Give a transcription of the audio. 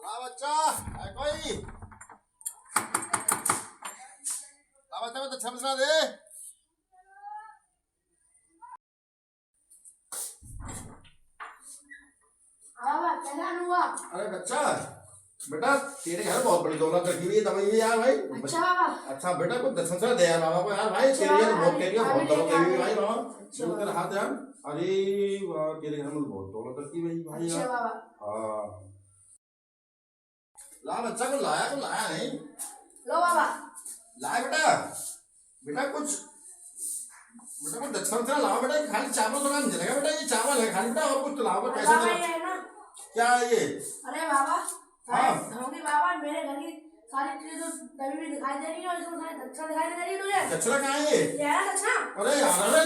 ला बच्चा है कोई। ला बच्चा में तो छमसना दे। अरे बच्चा बेटा तेरे घर बहुत बड़ी दौलत रखी हुई है दवाई है यार भाई। अच्छा बाबा। अच्छा बेटा कुछ दक्षिण से दे यार बाबा को यार भाई। तेरे घर बहुत तेरी बहुत दौलत रखी हुई है भाई बाबा। चलो तेरा हाथ यार। अरे वाह तेरे घर में बहुत दौलत रखी हुई भाई अच्छा यार। बाबा। हाँ ला बच्चा को लाया नहीं। लो बाबा। लाया बेटा। बेटा कुछ दक्षिण से लाओ बेटा। खाली चावल तो नहीं चलेगा बेटा। ये चावल है खाली बेटा और कुछ तो लाओ पैसे बाबा ये है ना। क्या है ये? अरे बाबा हाँ होगी बाबा मेरे घर की सारी चीजें तो तभी भी दिखाई दे रही है और इसमें सारी दक्षिणा दिखाई दे रही है तुझे। दक्षिणा कहाँ है ये? ये है ना दक्षिणा। अरे यार अरे